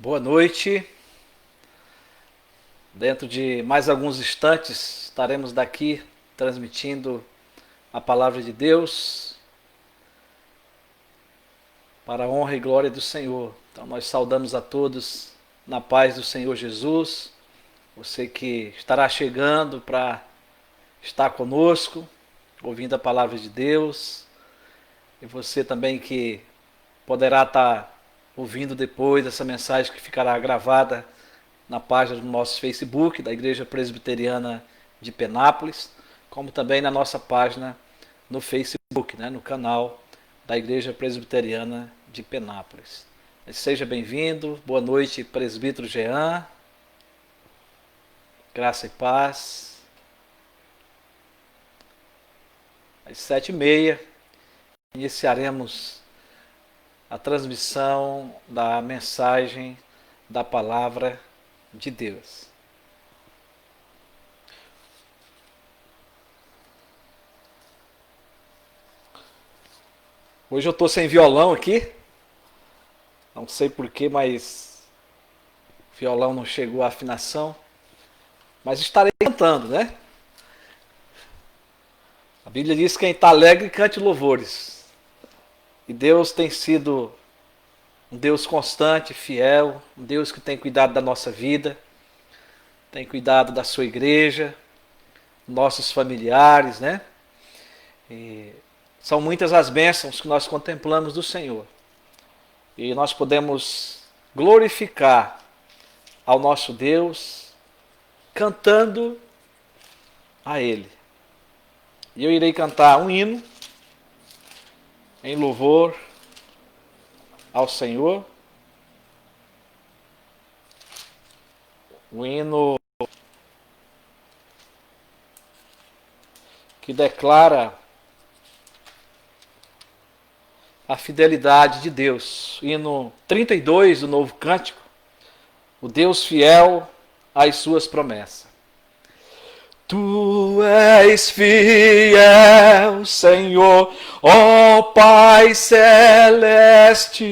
Boa noite. Dentro de mais alguns instantes estaremos daqui transmitindo a palavra de Deus para a honra e glória do Senhor. Então nós saudamos a todos na paz do Senhor Jesus. Você que estará chegando para estar conosco, ouvindo a palavra de Deus. E você também que poderá estar ouvindo depois essa mensagem que ficará gravada na página do nosso Facebook, da Igreja Presbiteriana de Penápolis, como também na nossa página no Facebook, no canal da Igreja Presbiteriana de Penápolis. Seja bem-vindo, boa noite, presbítero Jean, graça e paz. Às 7h30 iniciaremos a transmissão da mensagem da palavra de Deus. Hoje eu estou sem violão aqui, não sei porquê, mas o violão não chegou à afinação, mas estarei cantando, né? A Bíblia diz que quem está alegre cante louvores. E Deus tem sido um Deus constante, fiel, um Deus que tem cuidado da nossa vida, tem cuidado da sua igreja, nossos familiares, né? E são muitas as bênçãos que nós contemplamos do Senhor. E nós podemos glorificar ao nosso Deus cantando a Ele. E eu irei cantar um hino em louvor ao Senhor. O hino que declara a fidelidade de Deus. Hino 32 do Novo Cântico. O Deus fiel às suas promessas. Tu és fiel, Senhor, ó Pai celeste.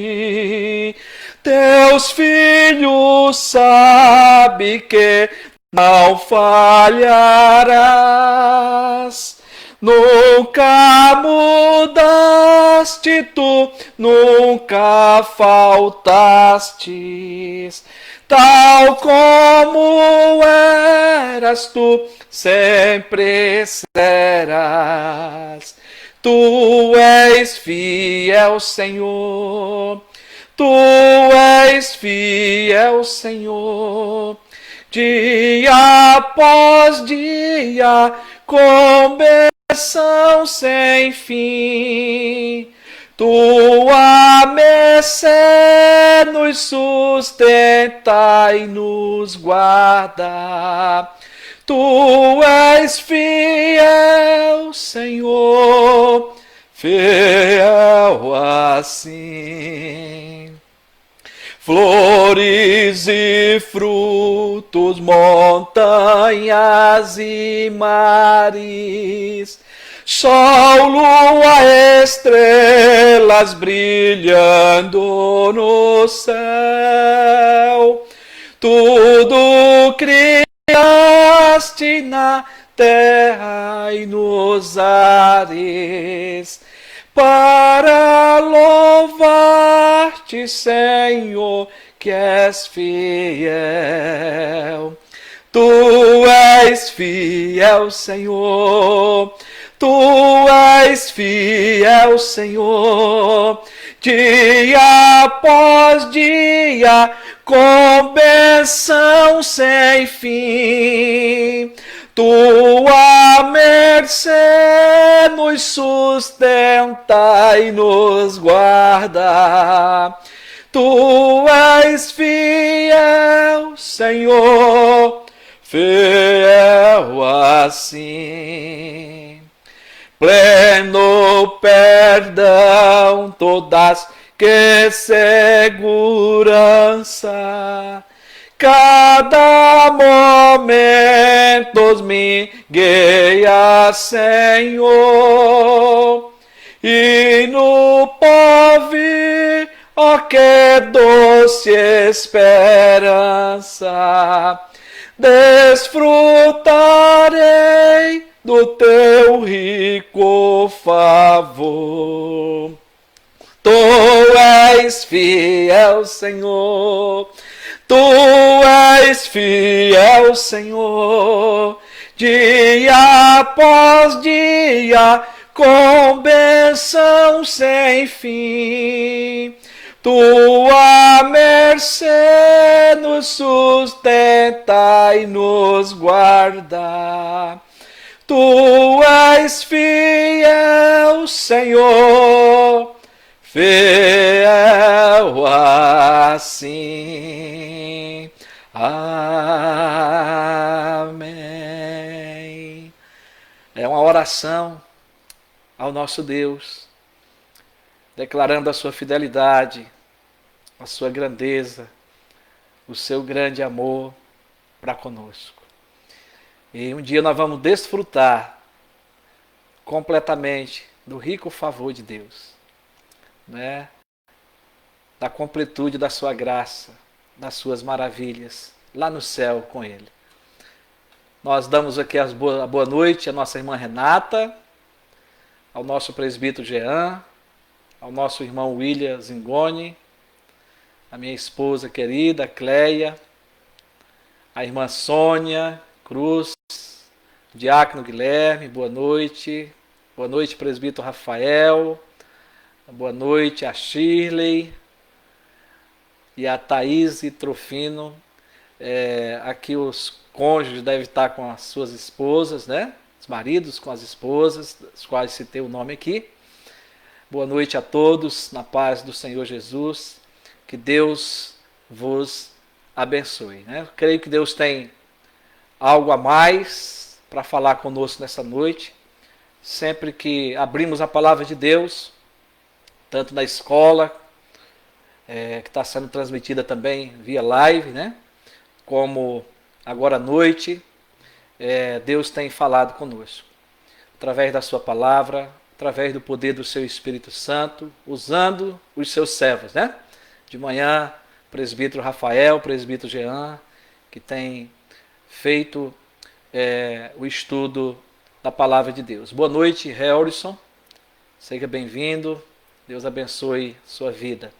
Teus filhos sabem que não falharás. Nunca mudaste tu, nunca faltastes. Tal como eras tu, sempre serás. Tu és fiel, Senhor. Tu és fiel, Senhor. Dia após dia, com bênção sem fim. Tua mercê nos sustenta e nos guarda. Tu és fiel, Senhor, fiel assim. Flores e frutos, montanhas e mares, sol, lua, estrelas brilhando no céu. Tudo criaste na terra e nos ares, para louvar-te, Senhor, que és fiel. Tu és fiel, Senhor. Tu és fiel, Senhor. Dia após dia, com bênção sem fim. Tua mercê nos sustenta e nos guarda. Tu és fiel, Senhor, fiel assim. Pleno perdão, todas que segurança. Cada momento me guia, Senhor, e no porvir Oh, que doce esperança! Desfrutarei do teu rico favor. Tu és fiel, Senhor. Tu és fiel, Senhor. Dia após dia, com bênção sem fim. Tua mercê nos sustenta e nos guarda. Tu és fiel, Senhor, fiel assim. Amém. É uma oração ao nosso Deus, declarando a sua fidelidade, a sua grandeza, o seu grande amor para conosco. E um dia nós vamos desfrutar completamente do rico favor de Deus, né? Da completude da sua graça, das suas maravilhas, lá no céu com Ele. Nós damos aqui a boa noite à nossa irmã Renata, ao nosso presbítero Jean, ao nosso irmão William Zingoni, a minha esposa querida, Cleia, a irmã Sônia Cruz, o diácono Guilherme, boa noite. Boa noite, presbítero Rafael. Boa noite a Shirley e a Thaís e Trofino. Aqui os cônjuges devem estar com as suas esposas, né? Os maridos com as esposas, das quais citei o nome aqui. Boa noite a todos, na paz do Senhor Jesus. Que Deus vos abençoe, né? Creio que Deus tem algo a mais para falar conosco nessa noite. Sempre que abrimos a palavra de Deus, tanto na escola, que está sendo transmitida também via live, né? Como agora à noite, Deus tem falado conosco. Através da sua palavra, através do poder do seu Espírito Santo, usando os seus servos, né? De manhã, presbítero Rafael, presbítero Jean, que tem feito o estudo da palavra de Deus. Boa noite, Helrison. Seja bem-vindo. Deus abençoe sua vida.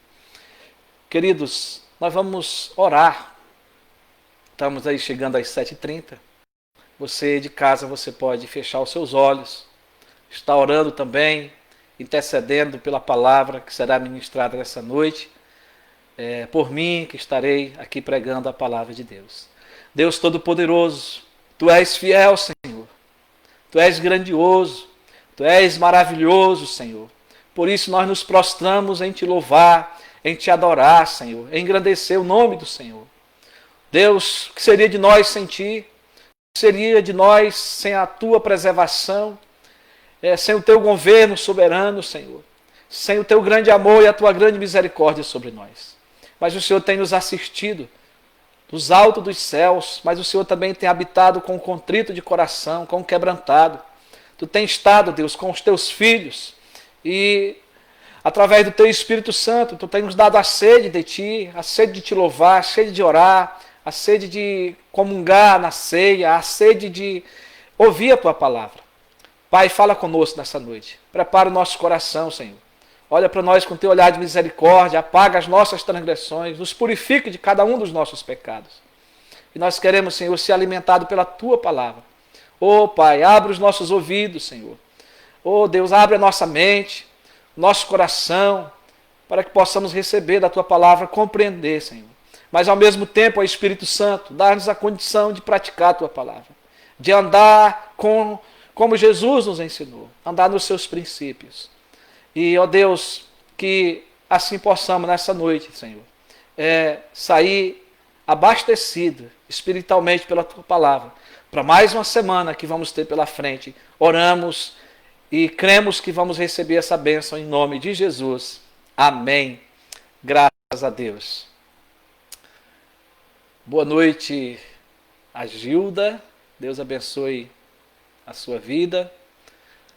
Queridos, nós vamos orar. Estamos aí chegando às 7h30. Você de casa, você pode fechar os seus olhos. Está orando também, intercedendo pela palavra que será ministrada nessa noite. Por mim, que estarei aqui pregando a palavra de Deus. Deus Todo-Poderoso, Tu és fiel, Senhor. Tu és grandioso. Tu és maravilhoso, Senhor. Por isso nós nos prostramos em Te louvar, em Te adorar, Senhor, em engrandecer o nome do Senhor. Deus, o que seria de nós sem Ti? O que seria de nós sem a Tua preservação? Sem o Teu governo soberano, Senhor? Sem o Teu grande amor e a Tua grande misericórdia sobre nós? Mas o Senhor tem nos assistido dos altos dos céus, mas o Senhor também tem habitado com um contrito de coração, com um quebrantado. Tu tens estado, Deus, com os Teus filhos e através do Teu Espírito Santo, Tu tens nos dado a sede de Ti, a sede de Te louvar, a sede de orar, a sede de comungar na ceia, a sede de ouvir a Tua palavra. Pai, fala conosco nessa noite. Prepara o nosso coração, Senhor. Olha para nós com Teu olhar de misericórdia, apaga as nossas transgressões, nos purifica de cada um dos nossos pecados. E nós queremos, Senhor, ser alimentado pela Tua palavra. Oh, Pai, abre os nossos ouvidos, Senhor. Oh, Deus, abre a nossa mente, nosso coração, para que possamos receber da Tua palavra, compreender, Senhor. Mas ao mesmo tempo, ó Espírito Santo, dá-nos a condição de praticar a Tua palavra, de andar como Jesus nos ensinou, andar nos Seus princípios. E, ó Deus, que assim possamos nessa noite, Senhor, sair abastecido espiritualmente pela Tua palavra, para mais uma semana que vamos ter pela frente. Oramos e cremos que vamos receber essa bênção em nome de Jesus. Amém. Graças a Deus. Boa noite a Gilda. Deus abençoe a sua vida.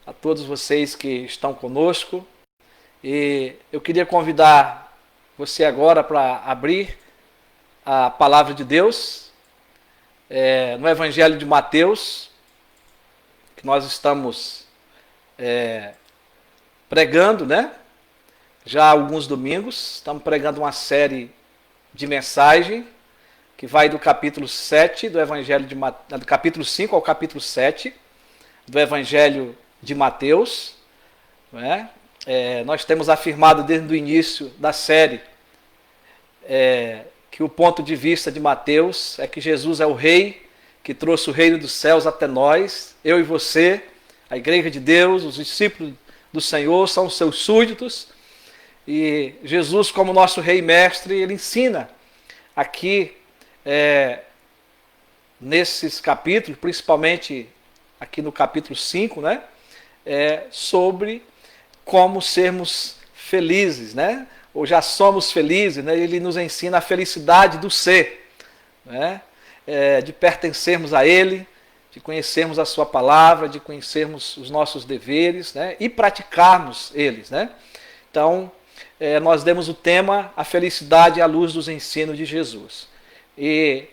A todos vocês que estão conosco. E eu queria convidar você agora para abrir a palavra de Deus no Evangelho de Mateus, que nós estamos pregando, né? Já há alguns domingos, estamos pregando uma série de mensagem que vai do capítulo 7 do Evangelho de Mateus, do capítulo 5 ao capítulo 7 do Evangelho de Mateus. Né? Nós temos afirmado desde o início da série que o ponto de vista de Mateus é que Jesus é o Rei que trouxe o reino dos céus até nós, eu e você, a Igreja de Deus, os discípulos do Senhor, são os seus súditos. E Jesus, como nosso Rei Mestre, ele ensina aqui, nesses capítulos, principalmente aqui no capítulo 5, né, sobre como sermos felizes, né, ou já somos felizes, né, ele nos ensina a felicidade do ser, né, de pertencermos a Ele, de conhecermos a Sua palavra, de conhecermos os nossos deveres, né, e praticarmos eles. Né. Então, nós demos o tema A Felicidade à Luz dos Ensinos de Jesus. E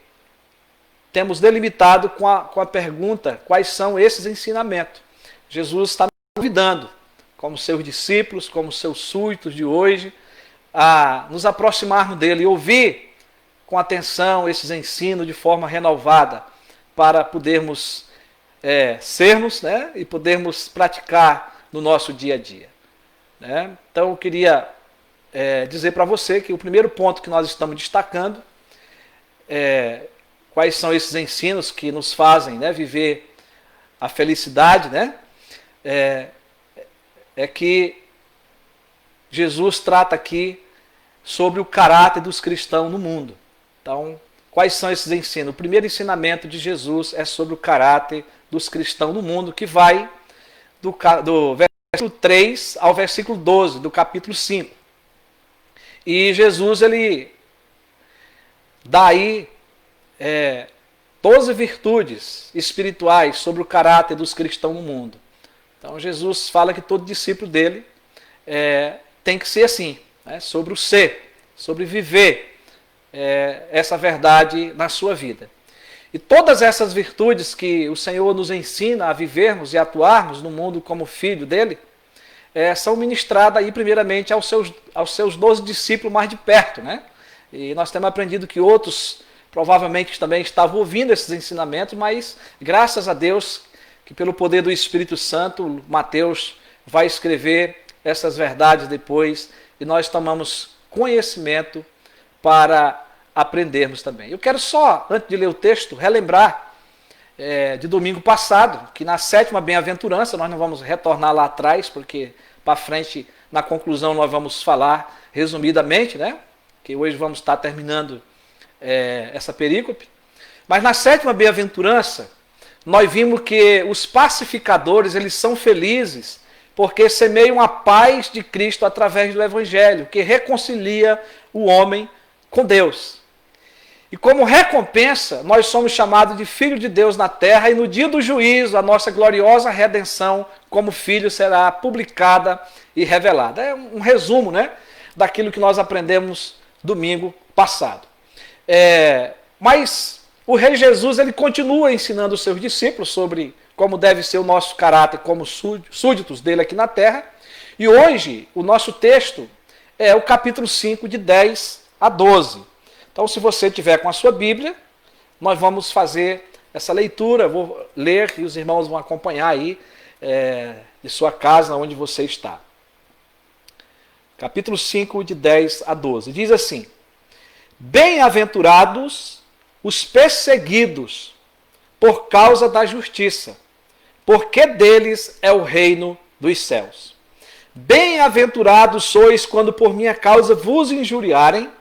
temos delimitado com a pergunta quais são esses ensinamentos. Jesus está nos convidando, como seus discípulos, como seus súditos de hoje, a nos aproximarmos dele e ouvir com atenção esses ensinos de forma renovada, para podermos sermos, né, e podermos praticar no nosso dia a dia. Né? Então eu queria dizer para você que o primeiro ponto que nós estamos destacando quais são esses ensinos que nos fazem, né, viver a felicidade, né? É que Jesus trata aqui sobre o caráter dos cristãos no mundo. Então, quais são esses ensinos? O primeiro ensinamento de Jesus é sobre o caráter dos cristãos no mundo, que vai do versículo 3 ao versículo 12 do capítulo 5. E Jesus, ele dá aí 12 virtudes espirituais sobre o caráter dos cristãos no mundo. Então Jesus fala que todo discípulo dele tem que ser assim, né? Sobre o ser, sobre viver essa verdade na sua vida. E todas essas virtudes que o Senhor nos ensina a vivermos e atuarmos no mundo como filho dele, são ministradas aí primeiramente aos seus 12 discípulos mais de perto, né? E nós temos aprendido que outros provavelmente também estavam ouvindo esses ensinamentos, mas graças a Deus que pelo poder do Espírito Santo, Mateus vai escrever essas verdades depois e nós tomamos conhecimento para aprendermos também. Eu quero só, antes de ler o texto, relembrar de domingo passado, que na 7ª bem-aventurança, nós não vamos retornar lá atrás, porque para frente, na conclusão, nós vamos falar resumidamente, né? Que hoje vamos estar terminando essa perícope. Mas na 7ª bem-aventurança, nós vimos que os pacificadores, eles são felizes porque semeiam a paz de Cristo através do Evangelho, que reconcilia o homem com Deus. E como recompensa, nós somos chamados de filho de Deus na terra, e no dia do juízo, a nossa gloriosa redenção como filho será publicada e revelada. É um resumo, né, daquilo que nós aprendemos domingo passado. Mas o Rei Jesus, ele continua ensinando os seus discípulos sobre como deve ser o nosso caráter como súditos dele aqui na terra. E hoje, o nosso texto é o capítulo 5, de 10 a 12. Então, se você tiver com a sua Bíblia, nós vamos fazer essa leitura. Eu vou ler e os irmãos vão acompanhar aí de sua casa, onde você está. Capítulo 5, de 10 a 12. Diz assim: Bem-aventurados os perseguidos por causa da justiça, porque deles é o reino dos céus. Bem-aventurados sois quando por minha causa vos injuriarem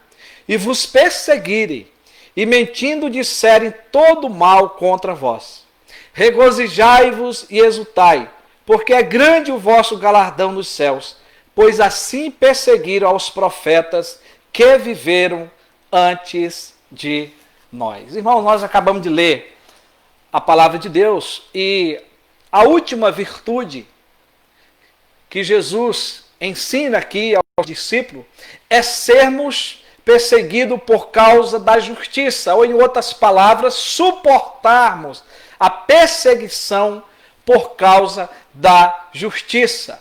e vos perseguirem, e mentindo disserem todo mal contra vós. Regozijai-vos e exultai, porque é grande o vosso galardão nos céus, pois assim perseguiram aos profetas que viveram antes de nós. Irmãos, nós acabamos de ler a palavra de Deus e a última virtude que Jesus ensina aqui aos discípulo é sermos perseguidos por causa da justiça, ou em outras palavras, suportarmos a perseguição por causa da justiça.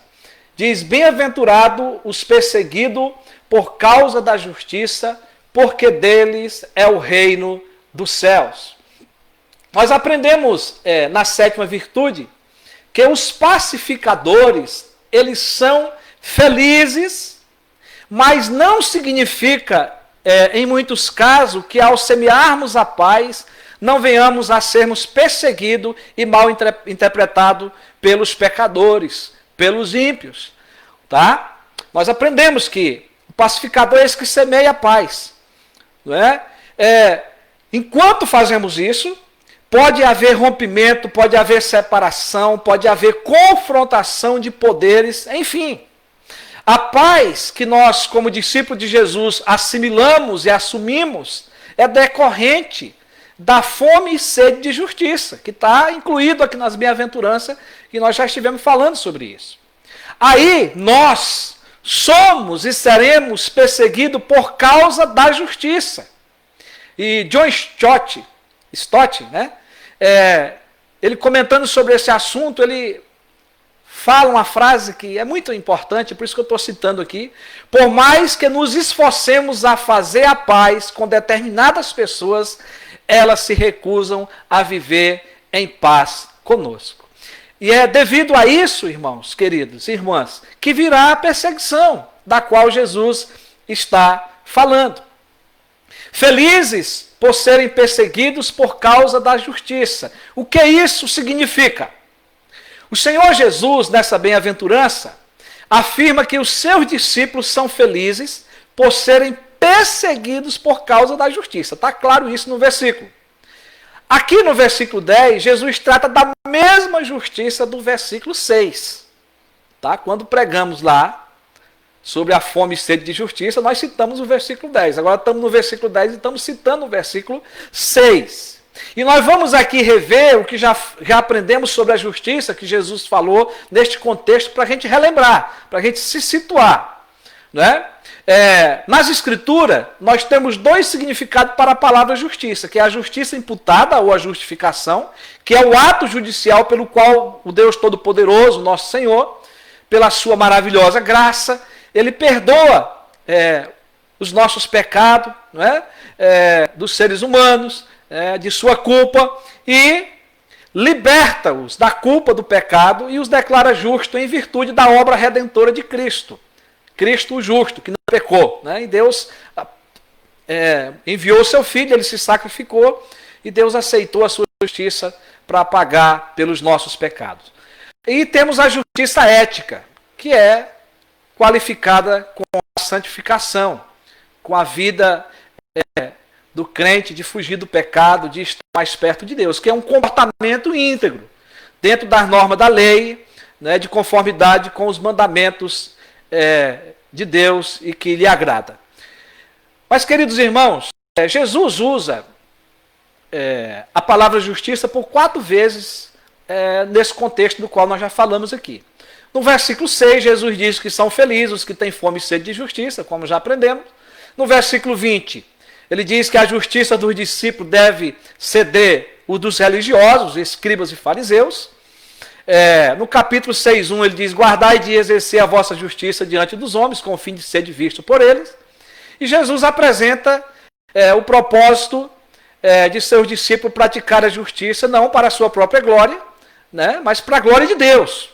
Diz, bem-aventurado os perseguidos por causa da justiça, porque deles é o reino dos céus. Nós aprendemos na sétima virtude que os pacificadores, eles são felizes, mas não significa, em muitos casos, que ao semearmos a paz, não venhamos a sermos perseguidos e mal interpretados pelos pecadores, pelos ímpios. Tá? Nós aprendemos que o pacificador é esse que semeia a paz. Não é? Enquanto fazemos isso, pode haver rompimento, pode haver separação, pode haver confrontação de poderes, enfim. A paz que nós, como discípulos de Jesus, assimilamos e assumimos é decorrente da fome e sede de justiça, que está incluído aqui nas bem-aventuranças, que nós já estivemos falando sobre isso. Aí nós somos e seremos perseguidos por causa da justiça. E John Stott, né? Ele comentando sobre esse assunto, ele fala uma frase que é muito importante, por isso que eu estou citando aqui. Por mais que nos esforcemos a fazer a paz com determinadas pessoas, elas se recusam a viver em paz conosco. E é devido a isso, irmãos, queridos, irmãs, que virá a perseguição, da qual Jesus está falando. Felizes por serem perseguidos por causa da justiça. O que isso significa? O Senhor Jesus, nessa bem-aventurança, afirma que os seus discípulos são felizes por serem perseguidos por causa da justiça. Está claro isso no versículo. Aqui no versículo 10, Jesus trata da mesma justiça do versículo 6. Tá? Quando pregamos lá sobre a fome e sede de justiça, nós citamos o versículo 10. Agora estamos no versículo 10 e estamos citando o versículo 6. E nós vamos aqui rever o que já aprendemos sobre a justiça que Jesus falou neste contexto para a gente relembrar, para a gente se situar. Né? Nas Escrituras, nós temos dois significados para a palavra justiça, que é a justiça imputada ou a justificação, que é o ato judicial pelo qual o Deus Todo-Poderoso, nosso Senhor, pela sua maravilhosa graça, ele perdoa os nossos pecados, né? Dos seres humanos, de sua culpa, e liberta-os da culpa do pecado e os declara justos em virtude da obra redentora de Cristo. Cristo o justo, que não pecou. Né? E Deus enviou o seu filho, ele se sacrificou, e Deus aceitou a sua justiça para pagar pelos nossos pecados. E temos a justiça ética, que é qualificada com a santificação, com a vida do crente de fugir do pecado, de estar mais perto de Deus, que é um comportamento íntegro, dentro das normas da lei, né, de conformidade com os mandamentos de Deus e que lhe agrada. Mas, queridos irmãos, Jesus usa a palavra justiça por 4 vezes nesse contexto do qual nós já falamos aqui. No versículo 6, Jesus diz que são felizes os que têm fome e sede de justiça, como já aprendemos. No versículo 20, ele diz que a justiça dos discípulos deve ceder o dos religiosos, escribas e fariseus. No capítulo 6:1 ele diz, guardai de exercer a vossa justiça diante dos homens, com o fim de ser visto por eles. E Jesus apresenta o propósito de seus discípulos praticar a justiça, não para a sua própria glória, né, mas para a glória de Deus.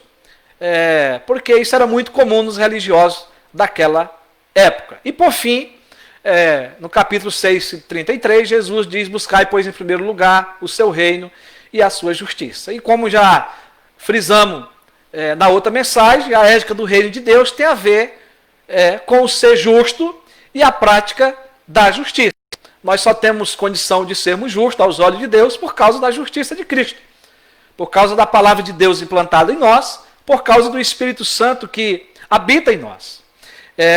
Porque isso era muito comum nos religiosos daquela época. E por fim, no capítulo 6:33, Jesus diz, buscai, pois, em primeiro lugar o seu reino e a sua justiça. E como já frisamos na outra mensagem, a ética do reino de Deus tem a ver com o ser justo e a prática da justiça. Nós só temos condição de sermos justos aos olhos de Deus por causa da justiça de Cristo, por causa da palavra de Deus implantada em nós, por causa do Espírito Santo que habita em nós.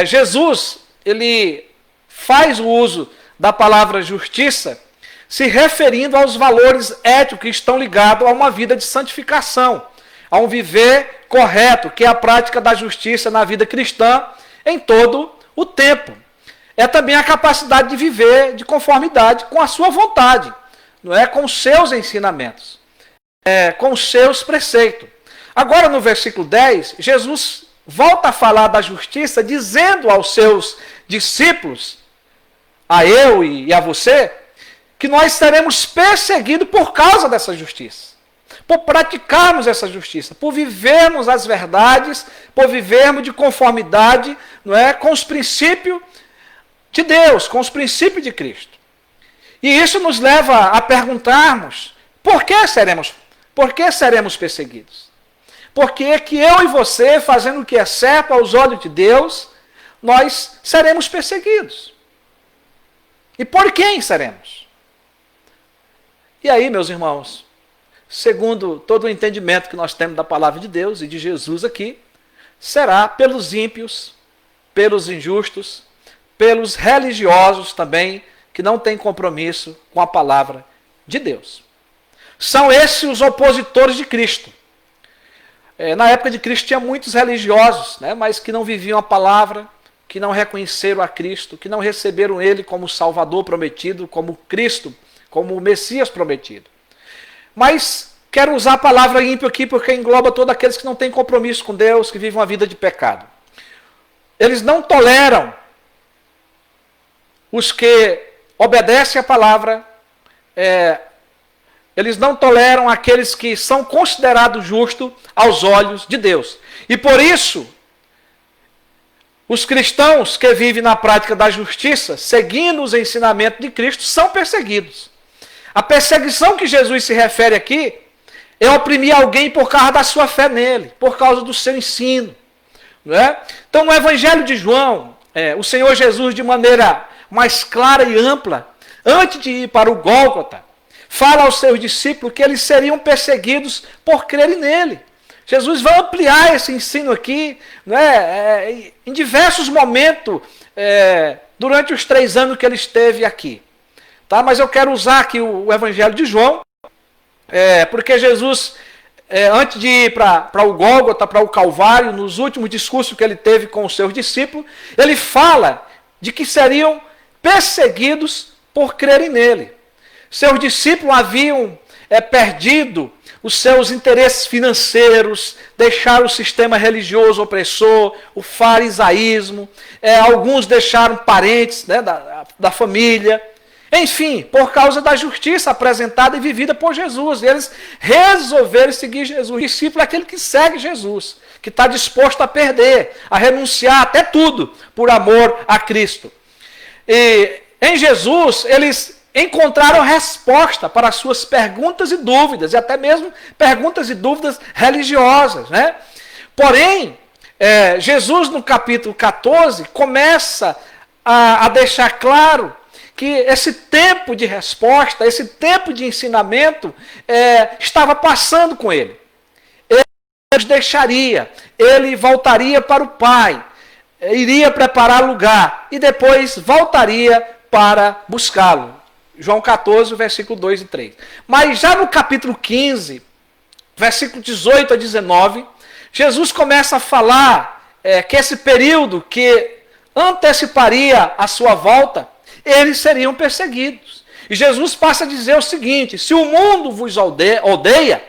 Jesus, ele faz o uso da palavra justiça se referindo aos valores éticos que estão ligados a uma vida de santificação, a um viver correto, que é a prática da justiça na vida cristã, em todo o tempo. É também a capacidade de viver de conformidade com a sua vontade, não é? Com os seus ensinamentos, com os seus preceitos. Agora, no versículo 10, Jesus volta a falar da justiça, dizendo aos seus discípulos, a eu e a você, que nós seremos perseguidos por causa dessa justiça, por praticarmos essa justiça, por vivermos as verdades, por vivermos de conformidade, não é, com os princípios de Deus, com os princípios de Cristo. E isso nos leva a perguntarmos, por que seremos perseguidos? Porque que eu e você, fazendo o que é certo aos olhos de Deus, nós seremos perseguidos. E por quem seremos? E aí, meus irmãos, segundo todo o entendimento que nós temos da palavra de Deus e de Jesus aqui, será pelos ímpios, pelos injustos, pelos religiosos também, que não têm compromisso com a palavra de Deus. São esses os opositores de Cristo. Na época de Cristo tinha muitos religiosos, né, mas que não viviam a palavra, que não reconheceram a Cristo, que não receberam Ele como Salvador prometido, como Cristo, como o Messias prometido. Mas quero usar a palavra ímpio aqui porque engloba todos aqueles que não têm compromisso com Deus, que vivem uma vida de pecado. Eles não toleram os que obedecem à palavra, eles não toleram aqueles que são considerados justos aos olhos de Deus. E por isso, os cristãos que vivem na prática da justiça, seguindo os ensinamentos de Cristo, são perseguidos. A perseguição que Jesus se refere aqui é oprimir alguém por causa da sua fé nele, por causa do seu ensino. Não é? Então, no Evangelho de João, o Senhor Jesus, de maneira mais clara e ampla, antes de ir para o Gólgota, fala aos seus discípulos que eles seriam perseguidos por crerem nele. Jesus vai ampliar esse ensino aqui, né, em diversos momentos, durante os 3 anos que ele esteve aqui. Tá? Mas eu quero usar aqui o Evangelho de João, porque Jesus, antes de ir para o Gólgota, para o Calvário, nos últimos discursos que ele teve com os seus discípulos, ele fala de que seriam perseguidos por crerem nele. Seus discípulos haviam perdido os seus interesses financeiros, deixaram o sistema religioso opressor, o farisaísmo, alguns deixaram parentes, né, da família, enfim, por causa da justiça apresentada e vivida por Jesus. Eles resolveram seguir Jesus. O discípulo é aquele que segue Jesus, que está disposto a perder, a renunciar até tudo por amor a Cristo. E em Jesus, eles encontraram resposta para as suas perguntas e dúvidas, e até mesmo perguntas e dúvidas religiosas, né? Porém, Jesus no capítulo 14 começa a deixar claro que esse tempo de resposta, esse tempo de ensinamento estava passando com ele. Ele os deixaria, ele voltaria para o Pai, iria preparar lugar e depois voltaria para buscá-lo. João 14, versículo 2 e 3. Mas já no capítulo 15, versículo 18 a 19, Jesus começa a falar que esse período que anteciparia a sua volta, eles seriam perseguidos. E Jesus passa a dizer o seguinte: se o mundo vos odeia,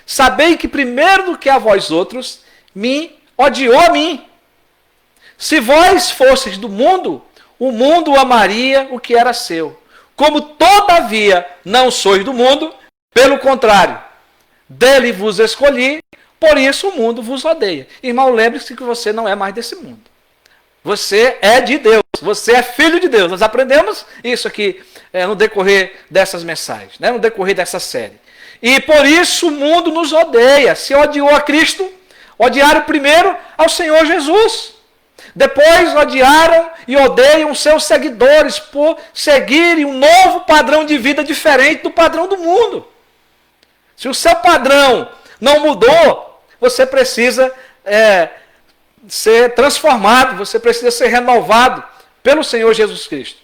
sabei que primeiro do que a vós outros, me odiou a mim. Se vós fosseis do mundo, o mundo amaria o que era seu. Como todavia não sois do mundo, pelo contrário, dele vos escolhi, por isso o mundo vos odeia. Irmão, lembre-se que você não é mais desse mundo. Você é de Deus, você é filho de Deus. Nós aprendemos isso aqui no decorrer dessas mensagens, né? No decorrer dessa série. E por isso o mundo nos odeia. Se odiou a Cristo, odiaram primeiro ao Senhor Jesus. Depois odiaram e odeiam seus seguidores por seguirem um novo padrão de vida diferente do padrão do mundo. Se o seu padrão não mudou, você precisa ser transformado, você precisa ser renovado pelo Senhor Jesus Cristo,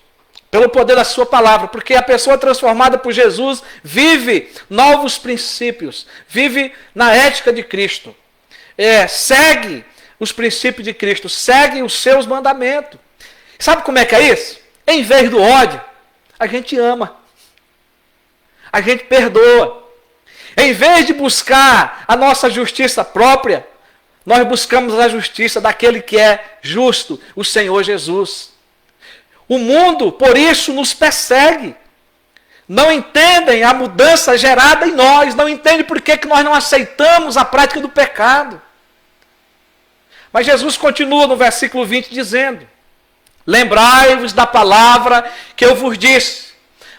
pelo poder da sua palavra, porque a pessoa transformada por Jesus vive novos princípios, vive na ética de Cristo, segue os princípios de Cristo, seguem os seus mandamentos. Sabe como é que é isso? Em vez do ódio, a gente ama. A gente perdoa. Em vez de buscar a nossa justiça própria, nós buscamos a justiça daquele que é justo, o Senhor Jesus. O mundo, por isso, nos persegue. Não entendem a mudança gerada em nós, não entendem por que nós não aceitamos a prática do pecado. Mas Jesus continua no versículo 20 dizendo: lembrai-vos da palavra que eu vos disse,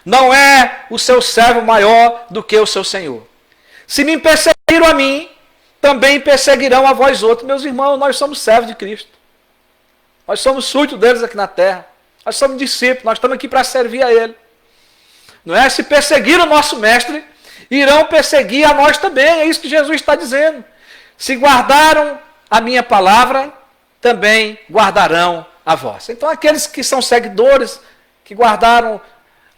não é o seu servo maior do que o seu Senhor. Se me perseguiram a mim, também perseguirão a vós outros. Meus irmãos, nós somos servos de Cristo. Nós somos súditos deles aqui na terra. Nós somos discípulos, nós estamos aqui para servir a Ele. Não é? Se perseguiram o nosso mestre, irão perseguir a nós também. É isso que Jesus está dizendo. Se guardaram a minha palavra, também guardarão a vossa. Então aqueles que são seguidores, que guardaram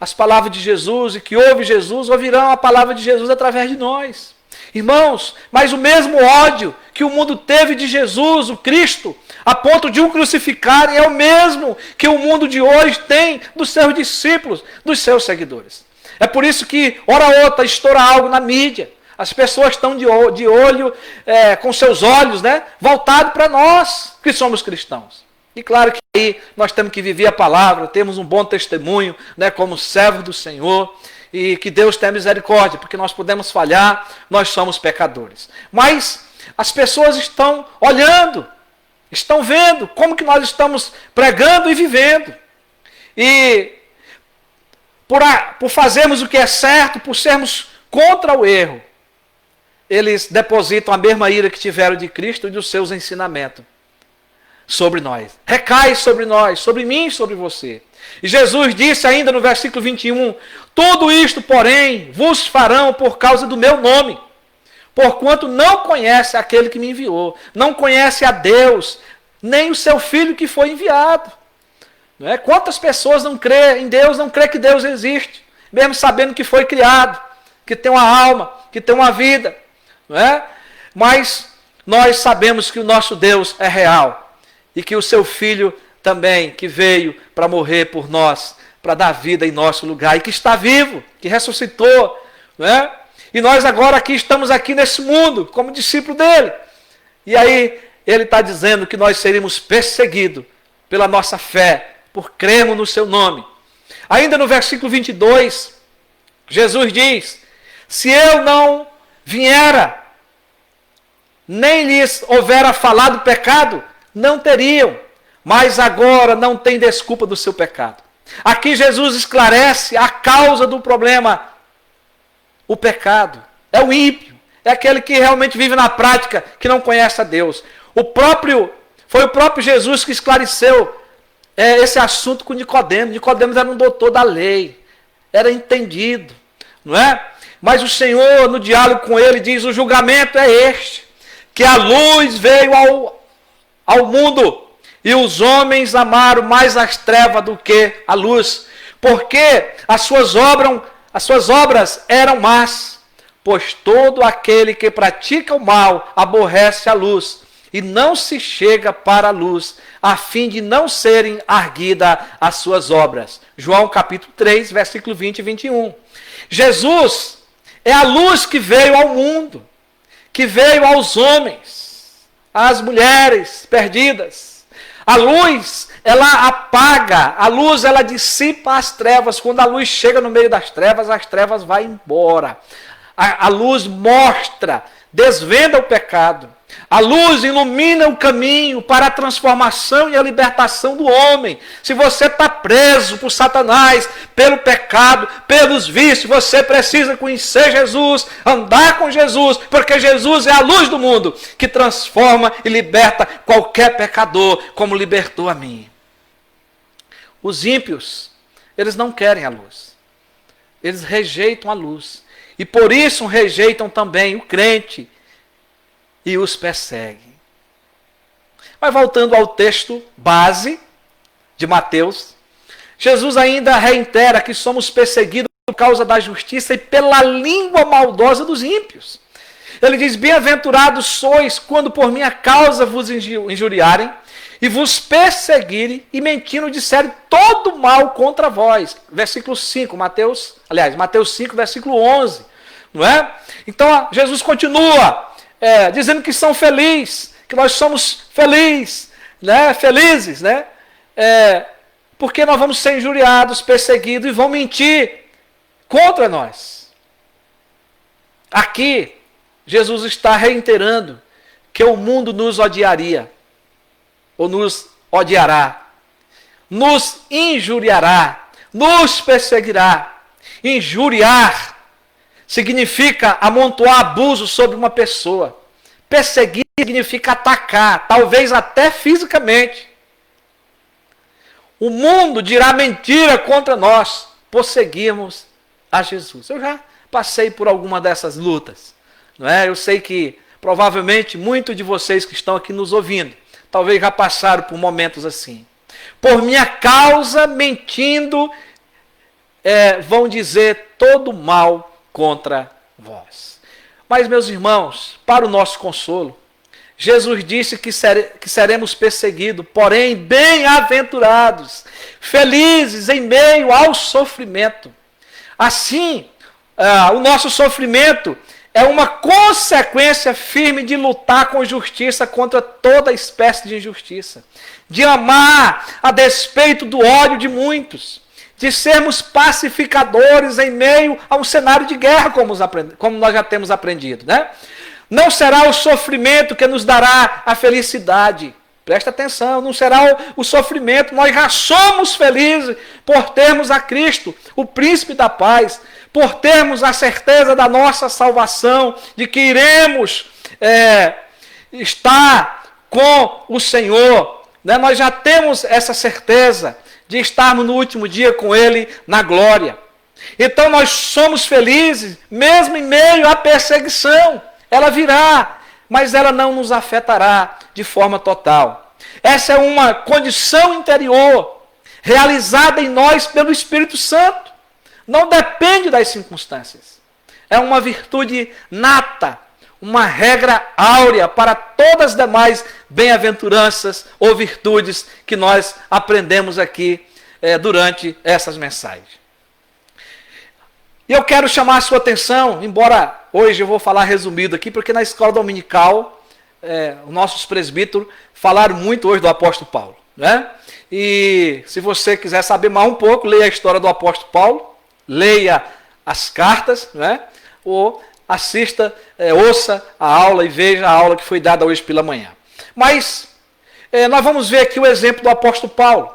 as palavras de Jesus e que ouvem Jesus, ouvirão a palavra de Jesus através de nós. Irmãos, mas o mesmo ódio que o mundo teve de Jesus, o Cristo, a ponto de o crucificarem, é o mesmo que o mundo de hoje tem dos seus discípulos, dos seus seguidores. É por isso que, hora ou outra, estoura algo na mídia. As pessoas estão de olho, com seus olhos, né, voltados para nós, que somos cristãos. E claro que aí nós temos que viver a palavra, temos um bom testemunho, né, como servo do Senhor, e que Deus tenha misericórdia, porque nós podemos falhar, nós somos pecadores. Mas as pessoas estão olhando, estão vendo como que nós estamos pregando e vivendo. E por fazermos o que é certo, por sermos contra o erro, eles depositam a mesma ira que tiveram de Cristo e dos seus ensinamentos sobre nós. Recai sobre nós, sobre mim e sobre você. E Jesus disse ainda no versículo 21, tudo isto, porém, vos farão por causa do meu nome, porquanto não conhece aquele que me enviou, não conhece a Deus, nem o seu Filho que foi enviado. Não é? Quantas pessoas não crêem em Deus, não crêem que Deus existe, mesmo sabendo que foi criado, que tem uma alma, que tem uma vida. Não é? Mas nós sabemos que o nosso Deus é real e que o seu Filho também, que veio para morrer por nós, para dar vida em nosso lugar, e que está vivo, que ressuscitou. Não é? E nós agora estamos aqui nesse mundo, como discípulo dele. E aí ele está dizendo que nós seríamos perseguidos pela nossa fé, por crermos no seu nome. Ainda no versículo 22, Jesus diz, se eu não viera, nem lhes houvera falado pecado, não teriam, mas agora não tem desculpa do seu pecado. Aqui Jesus esclarece a causa do problema. O pecado é o ímpio, é aquele que realmente vive na prática, que não conhece a Deus. Foi o próprio Jesus que esclareceu esse assunto com Nicodemos. Nicodemos era um doutor da lei, era entendido, não é? Mas o Senhor, no diálogo com ele, diz, o julgamento é este, que a luz veio ao mundo, e os homens amaram mais as trevas do que a luz, porque as suas obras eram más, pois todo aquele que pratica o mal aborrece a luz, e não se chega para a luz, a fim de não serem arguidas as suas obras. João capítulo 3, versículo 20 e 21. Jesus é a luz que veio ao mundo, que veio aos homens, às mulheres perdidas. A luz, ela apaga, a luz, ela dissipa as trevas. Quando a luz chega no meio das trevas, as trevas vão embora. A luz mostra, desvenda o pecado. A luz ilumina o caminho para a transformação e a libertação do homem. Se você está preso por Satanás, pelo pecado, pelos vícios, você precisa conhecer Jesus, andar com Jesus, porque Jesus é a luz do mundo, que transforma e liberta qualquer pecador, como libertou a mim. Os ímpios, eles não querem a luz. Eles rejeitam a luz. E por isso rejeitam também o crente e os perseguem. Mas voltando ao texto base de Mateus, Jesus ainda reitera que somos perseguidos por causa da justiça e pela língua maldosa dos ímpios. Ele diz: bem-aventurados sois quando por minha causa vos injuriarem e vos perseguirem e mentindo disserem todo mal contra vós. Versículo 5, Mateus 5, versículo 11. Não é? Então Jesus continua dizendo que são felizes, que nós somos felizes, né? Felizes, né? Porque nós vamos ser injuriados, perseguidos e vão mentir contra nós. Aqui, Jesus está reiterando que o mundo nos odiaria, ou nos odiará, nos injuriará, nos perseguirá. Injuriar significa amontoar abuso sobre uma pessoa. Perseguir significa atacar, talvez até fisicamente. O mundo dirá mentira contra nós por seguirmos a Jesus. Eu já passei por alguma dessas lutas. Não é? Eu sei que provavelmente muitos de vocês que estão aqui nos ouvindo, talvez já passaram por momentos assim. Por minha causa, mentindo, vão dizer todo mal contra vós. Mas, meus irmãos, para o nosso consolo, Jesus disse que seremos perseguidos, porém bem-aventurados, felizes em meio ao sofrimento. Assim, o nosso sofrimento é uma consequência firme de lutar com justiça contra toda espécie de injustiça, de amar a despeito do ódio de muitos, de sermos pacificadores em meio a um cenário de guerra, como nós já temos aprendido, né? Não será o sofrimento que nos dará a felicidade. Presta atenção, não será o sofrimento. Nós já somos felizes por termos a Cristo, o príncipe da paz, por termos a certeza da nossa salvação, de que iremos estar com o Senhor. Né? Nós já temos essa certeza de estarmos no último dia com Ele na glória. Então nós somos felizes, mesmo em meio à perseguição. Ela virá, mas ela não nos afetará de forma total. Essa é uma condição interior, realizada em nós pelo Espírito Santo. Não depende das circunstâncias. É uma virtude nata, uma regra áurea para todas as demais bem-aventuranças ou virtudes que nós aprendemos aqui durante essas mensagens. E eu quero chamar a sua atenção, embora hoje eu vou falar resumido aqui, porque na escola dominical, os nossos presbíteros falaram muito hoje do apóstolo Paulo. Né? E se você quiser saber mais um pouco, leia a história do apóstolo Paulo, leia as cartas, né? Ou assista, ouça a aula e veja a aula que foi dada hoje pela manhã. Mas nós vamos ver aqui o exemplo do apóstolo Paulo,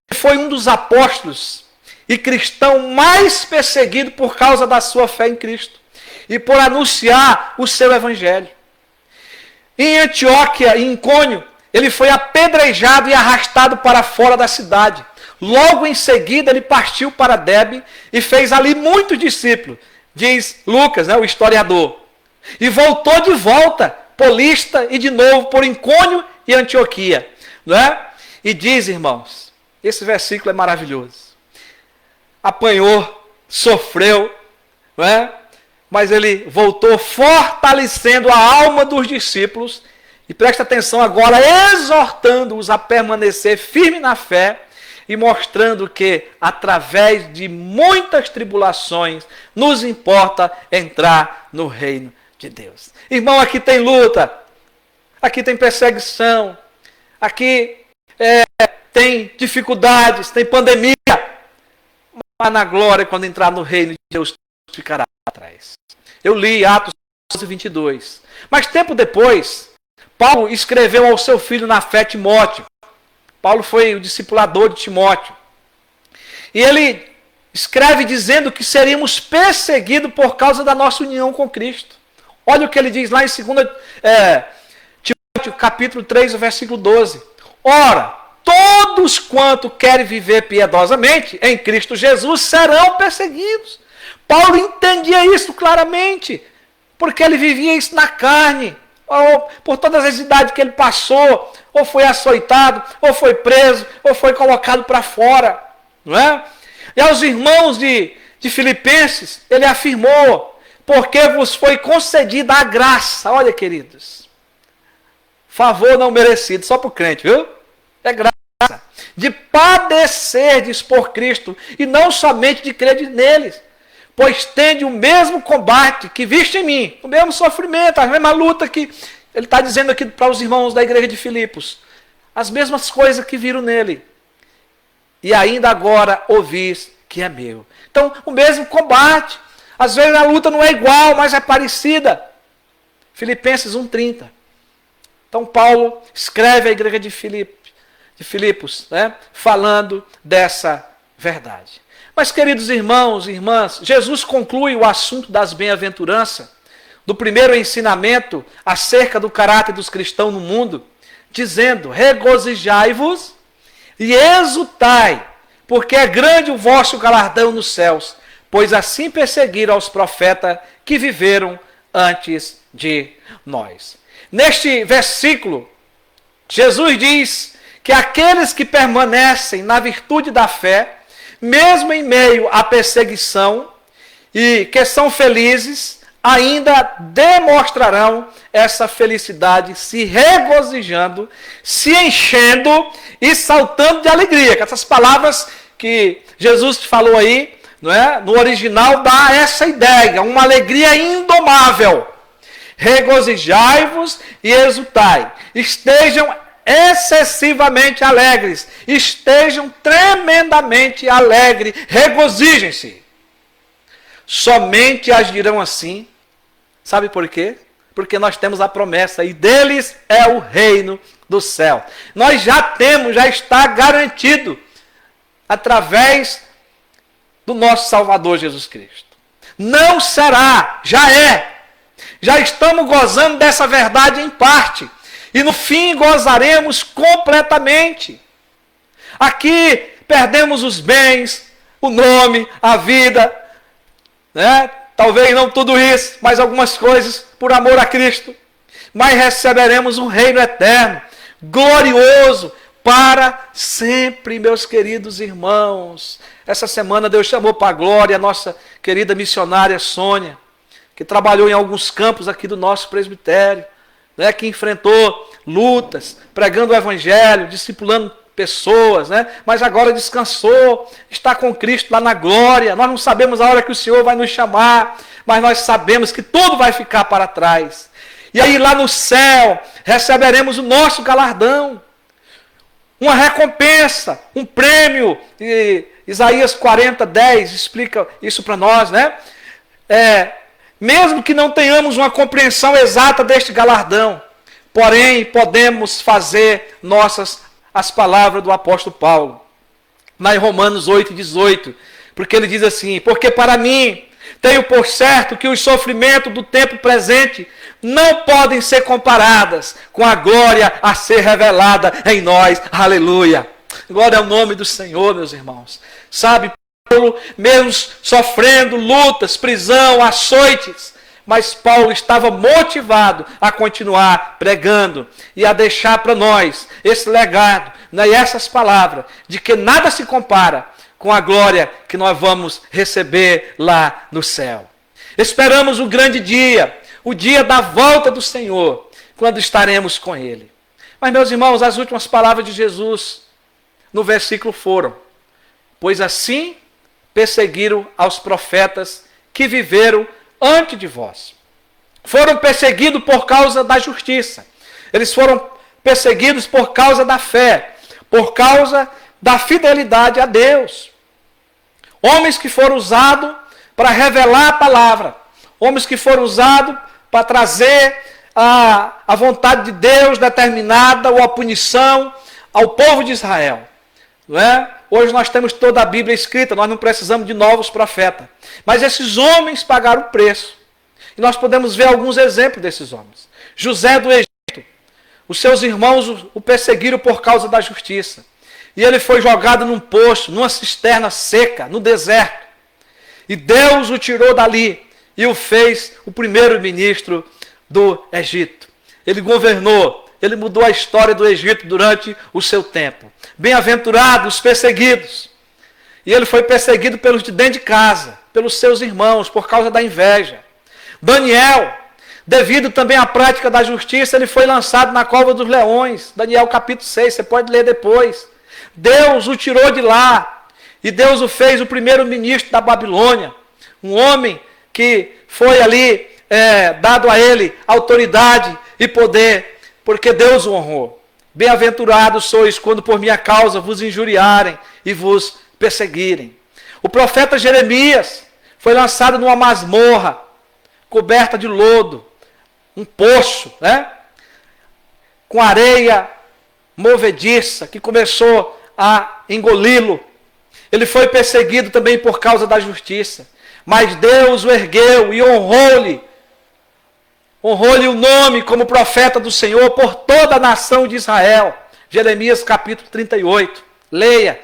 que foi um dos apóstolos e cristão mais perseguido por causa da sua fé em Cristo e por anunciar o seu evangelho. Em Antioquia, em Icônio, ele foi apedrejado e arrastado para fora da cidade. Logo em seguida, ele partiu para Derbe e fez ali muitos discípulos, diz Lucas, né, o historiador. E voltou de volta por Listra e de novo por Icônio e Antioquia. Não é? E diz, irmãos, esse versículo é maravilhoso. Apanhou, sofreu, não é? Mas ele voltou fortalecendo a alma dos discípulos e presta atenção agora, exortando-os a permanecer firme na fé e mostrando que através de muitas tribulações nos importa entrar no reino de Deus. Irmão, aqui tem luta, aqui tem perseguição, aqui tem dificuldades, tem pandemia. Mas na glória, quando entrar no reino de Deus, ficará atrás. Eu li Atos 22. Mas tempo depois, Paulo escreveu ao seu filho na fé, Timóteo. Paulo foi o discipulador de Timóteo. E ele escreve dizendo que seríamos perseguidos por causa da nossa união com Cristo. Olha o que ele diz lá em 2 Timóteo, capítulo 3, versículo 12. Ora, todos quanto querem viver piedosamente em Cristo Jesus serão perseguidos. Paulo entendia isso claramente, porque ele vivia isso na carne, ou por todas as idades que ele passou, ou foi açoitado, ou foi preso, ou foi colocado para fora. Não é? E aos irmãos de Filipenses, ele afirmou, porque vos foi concedida a graça. Olha, queridos, favor não merecido, só para o crente, viu? É graça. De padecerdes por Cristo, e não somente de crer neles, pois tende o mesmo combate que viste em mim, o mesmo sofrimento, a mesma luta que ele está dizendo aqui para os irmãos da igreja de Filipos, as mesmas coisas que viram nele, e ainda agora ouvis que é meu. Então, o mesmo combate, às vezes a luta não é igual, mas é parecida. Filipenses 1,30. Então, Paulo escreve à igreja de Filipos, né, falando dessa verdade. Mas, queridos irmãos e irmãs, Jesus conclui o assunto das bem-aventuranças, do primeiro ensinamento acerca do caráter dos cristãos no mundo, dizendo: regozijai-vos e exultai, porque é grande o vosso galardão nos céus, pois assim perseguiram aos profetas que viveram antes de nós. Neste versículo, Jesus diz que aqueles que permanecem na virtude da fé, mesmo em meio à perseguição, e que são felizes, ainda demonstrarão essa felicidade, se regozijando, se enchendo e saltando de alegria. Essas palavras que Jesus falou aí, não é? No original dá essa ideia, uma alegria indomável. Regozijai-vos e exultai. Estejam excessivamente alegres, estejam tremendamente alegres, regozijem-se. Somente agirão assim. Sabe por quê? Porque nós temos a promessa, e deles é o reino do céu. Nós já temos, já está garantido, através do nosso Salvador Jesus Cristo. Não será, já é. Já estamos gozando dessa verdade em parte. E no fim gozaremos completamente. Aqui perdemos os bens, o nome, a vida, né? Talvez não tudo isso, mas algumas coisas por amor a Cristo. Mas receberemos um reino eterno, glorioso, para sempre, meus queridos irmãos. Essa semana Deus chamou para a glória a nossa querida missionária Sônia, que trabalhou em alguns campos aqui do nosso presbitério, né, que enfrentou lutas, pregando o evangelho, discipulando pessoas, né, mas agora descansou, está com Cristo lá na glória. Nós não sabemos a hora que o Senhor vai nos chamar, mas nós sabemos que tudo vai ficar para trás. E aí lá no céu receberemos o nosso galardão, uma recompensa, um prêmio. E Isaías 40:10 explica isso para nós, né? Mesmo que não tenhamos uma compreensão exata deste galardão, porém podemos fazer nossas as palavras do apóstolo Paulo, lá em Romanos 8:18, porque ele diz assim: porque para mim tenho por certo que os sofrimentos do tempo presente não podem ser comparadas com a glória a ser revelada em nós. Aleluia! Glória ao nome do Senhor, meus irmãos. Sabe, Paulo, mesmo sofrendo lutas, prisão, açoites, mas Paulo estava motivado a continuar pregando e a deixar para nós esse legado, né, e essas palavras, de que nada se compara com a glória que nós vamos receber lá no céu. Esperamos o grande dia, o dia da volta do Senhor, quando estaremos com Ele. Mas, meus irmãos, as últimas palavras de Jesus no versículo foram: pois assim perseguiram aos profetas que viveram antes de vós. Foram perseguidos por causa da justiça. Eles foram perseguidos por causa da fé, por causa da fidelidade a Deus. Homens que foram usados para revelar a palavra. Homens que foram usados para trazer a vontade de Deus determinada ou a punição ao povo de Israel. Não é? Hoje nós temos toda a Bíblia escrita, nós não precisamos de novos profetas. Mas esses homens pagaram o preço. E nós podemos ver alguns exemplos desses homens. José do Egito, os seus irmãos o perseguiram por causa da justiça. E ele foi jogado num poço, numa cisterna seca, no deserto. E Deus o tirou dali e o fez o primeiro-ministro do Egito. Ele governou, ele mudou a história do Egito durante o seu tempo. Bem-aventurados os perseguidos. E ele foi perseguido pelos de dentro de casa, pelos seus irmãos, por causa da inveja. Daniel, devido também à prática da justiça, ele foi lançado na cova dos leões. Daniel capítulo 6, você pode ler depois. Deus o tirou de lá e Deus o fez o primeiro ministro da Babilônia. Um homem que foi ali dado a ele autoridade e poder, porque Deus o honrou. Bem-aventurados sois quando por minha causa vos injuriarem e vos perseguirem. O profeta Jeremias foi lançado numa masmorra, coberta de lodo, um poço, com areia movediça, que começou a engoli-lo. Ele foi perseguido também por causa da justiça. Mas Deus o ergueu e honrou-lhe o nome como profeta do Senhor por toda a nação de Israel. Jeremias capítulo 38. Leia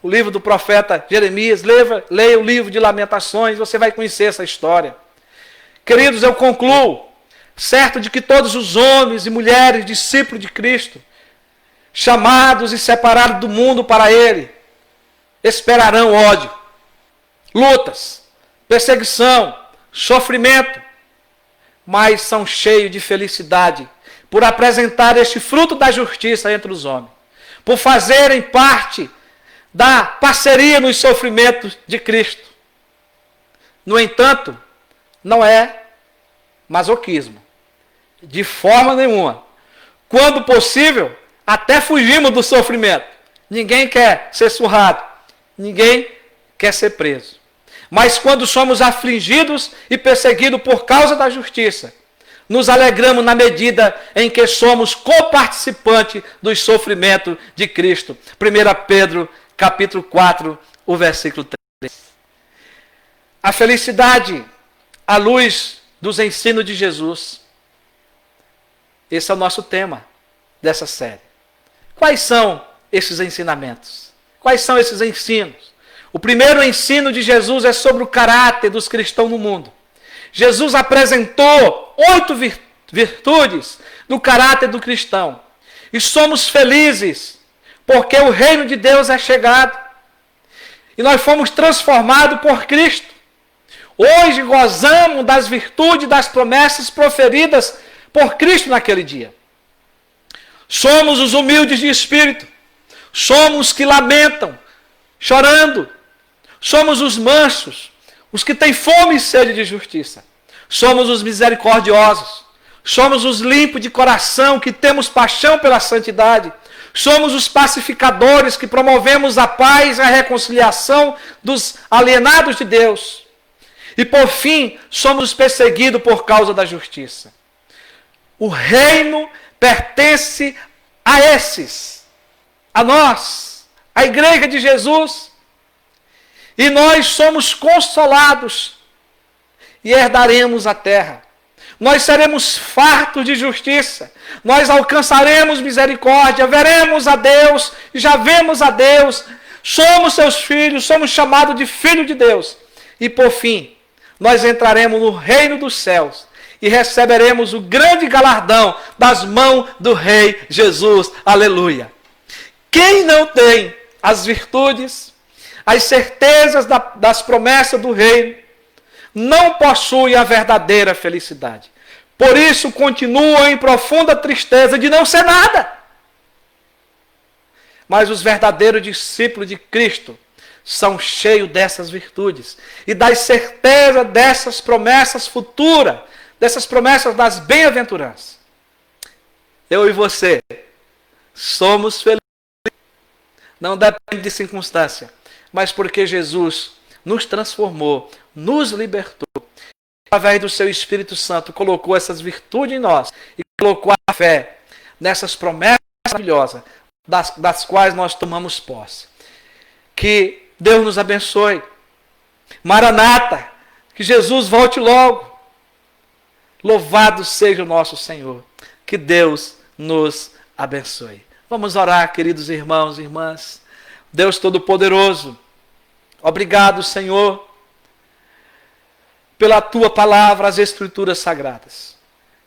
o livro do profeta Jeremias, leia o livro de Lamentações, você vai conhecer essa história. Queridos, eu concluo, certo de que todos os homens e mulheres discípulos de Cristo, chamados e separados do mundo para Ele, esperarão ódio, lutas, perseguição, sofrimento, mas são cheios de felicidade por apresentar este fruto da justiça entre os homens, por fazerem parte da parceria nos sofrimentos de Cristo. No entanto, não é masoquismo, de forma nenhuma. Quando possível, até fugimos do sofrimento. Ninguém quer ser surrado, ninguém quer ser preso. Mas quando somos afligidos e perseguidos por causa da justiça, nos alegramos na medida em que somos coparticipantes dos sofrimentos de Cristo. 1 Pedro, capítulo 4, o versículo 3. A felicidade à luz dos ensinos de Jesus. Esse é o nosso tema dessa série. Quais são esses ensinamentos? Quais são esses ensinos? O primeiro ensino de Jesus é sobre o caráter dos cristãos no mundo. Jesus apresentou 8 virtudes do caráter do cristão. E somos felizes porque o reino de Deus é chegado. E nós fomos transformados por Cristo. Hoje gozamos das virtudes, das promessas proferidas por Cristo naquele dia. Somos os humildes de espírito. Somos os que lamentam, chorando. Somos os mansos, os que têm fome e sede de justiça. Somos os misericordiosos. Somos os limpos de coração, que temos paixão pela santidade. Somos os pacificadores, que promovemos a paz e a reconciliação dos alienados de Deus. E por fim, somos os perseguidos por causa da justiça. O reino pertence a esses, a nós, a igreja de Jesus. E nós somos consolados e herdaremos a terra. Nós seremos fartos de justiça. Nós alcançaremos misericórdia, veremos a Deus, já vemos a Deus. Somos seus filhos, somos chamados de filho de Deus. E por fim, nós entraremos no reino dos céus e receberemos o grande galardão das mãos do Rei Jesus. Aleluia! Quem não tem as virtudes, as certezas das promessas do reino, não possui a verdadeira felicidade. Por isso continuam em profunda tristeza de não ser nada. Mas os verdadeiros discípulos de Cristo são cheios dessas virtudes e das certezas dessas promessas futuras, dessas promessas das bem-aventuranças. Eu e você somos felizes. Não depende de circunstância, mas porque Jesus nos transformou, nos libertou, através do seu Espírito Santo, colocou essas virtudes em nós e colocou a fé nessas promessas maravilhosas, das quais nós tomamos posse. Que Deus nos abençoe. Maranata, que Jesus volte logo. Louvado seja o nosso Senhor. Que Deus nos abençoe. Vamos orar, queridos irmãos e irmãs. Deus Todo-Poderoso, obrigado, Senhor, pela Tua palavra, as Escrituras Sagradas.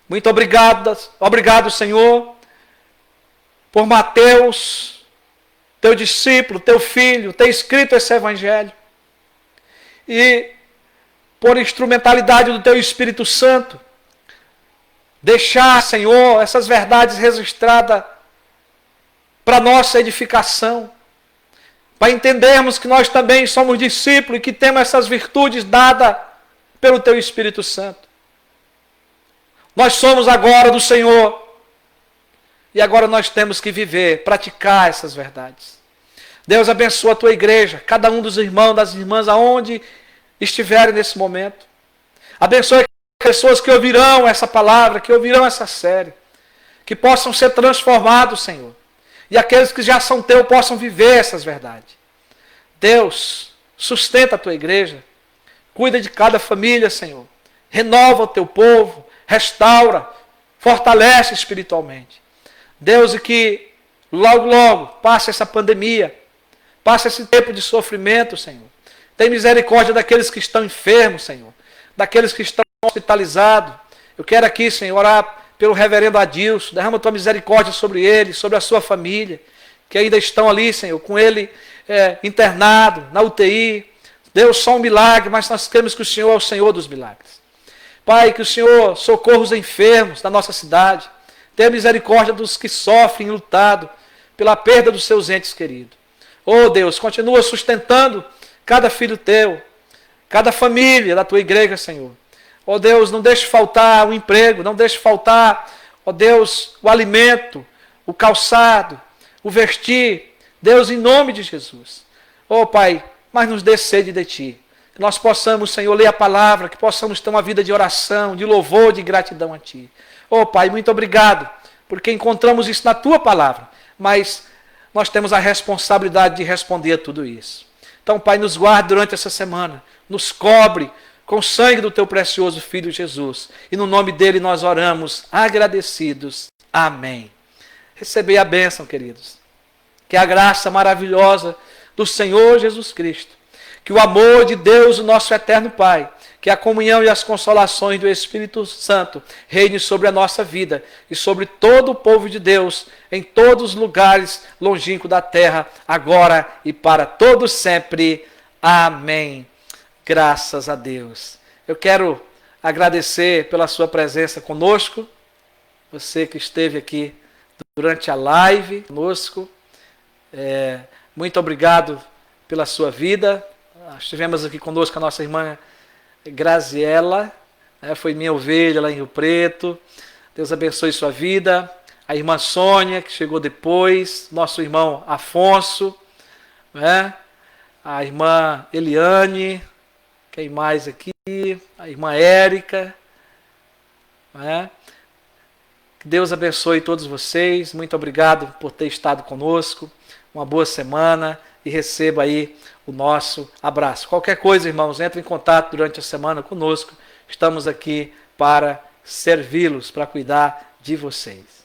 Muito obrigado, Senhor, por Mateus, Teu discípulo, Teu filho, ter escrito esse Evangelho. E por instrumentalidade do Teu Espírito Santo, deixar, Senhor, essas verdades registradas para nossa edificação, para entendermos que nós também somos discípulos e que temos essas virtudes dadas pelo Teu Espírito Santo. Nós somos agora do Senhor e agora nós temos que viver, praticar essas verdades. Deus abençoa a Tua igreja, cada um dos irmãos, das irmãs, aonde estiverem nesse momento. Abençoa as pessoas que ouvirão essa palavra, que ouvirão essa série, que possam ser transformados, Senhor. E aqueles que já são Teus possam viver essas verdades. Deus, sustenta a Tua igreja, cuida de cada família, Senhor. Renova o Teu povo, restaura, fortalece espiritualmente. Deus, e que logo, logo passe essa pandemia, passe esse tempo de sofrimento, Senhor. Tem misericórdia daqueles que estão enfermos, Senhor, daqueles que estão hospitalizados. Eu quero aqui, Senhor, orar pelo reverendo Adilson. Derrama a Tua misericórdia sobre ele, sobre a sua família, que ainda estão ali, Senhor, com ele internado, na UTI. Deus, só um milagre, mas nós cremos que o Senhor é o Senhor dos milagres. Pai, que o Senhor socorra os enfermos da nossa cidade. Tenha misericórdia dos que sofrem, lutado pela perda dos seus entes queridos. Oh Deus, continua sustentando cada filho Teu, cada família da Tua igreja, Senhor. Oh Deus, não deixe faltar o emprego, não deixe faltar, oh Deus, o alimento, o calçado, o vestir. Deus, em nome de Jesus. Oh Pai, mas nos dê sede de Ti. Que nós possamos, Senhor, ler a palavra, que possamos ter uma vida de oração, de louvor, de gratidão a Ti. Oh Pai, muito obrigado, porque encontramos isso na Tua palavra, mas nós temos a responsabilidade de responder a tudo isso. Então, Pai, nos guarde durante essa semana, nos cobre com o sangue do Teu precioso Filho Jesus. E no nome dEle nós oramos, agradecidos. Amém. Recebei a bênção, queridos. Que a graça maravilhosa do Senhor Jesus Cristo, que o amor de Deus, o nosso eterno Pai, que a comunhão e as consolações do Espírito Santo reine sobre a nossa vida e sobre todo o povo de Deus, em todos os lugares longínquos da terra, agora e para todos sempre. Amém. Graças a Deus. Eu quero agradecer pela sua presença conosco, você que esteve aqui durante a live conosco. Muito obrigado pela sua vida. Estivemos aqui conosco a nossa irmã Graziela, foi minha ovelha lá em Rio Preto. Deus abençoe sua vida. A irmã Sônia, que chegou depois, nosso irmão Afonso, a irmã Eliane, quem mais aqui? A irmã Érica. Que Deus abençoe todos vocês. Muito obrigado por ter estado conosco. Uma boa semana e receba aí o nosso abraço. Qualquer coisa, irmãos, entre em contato durante a semana conosco. Estamos aqui para servi-los, para cuidar de vocês.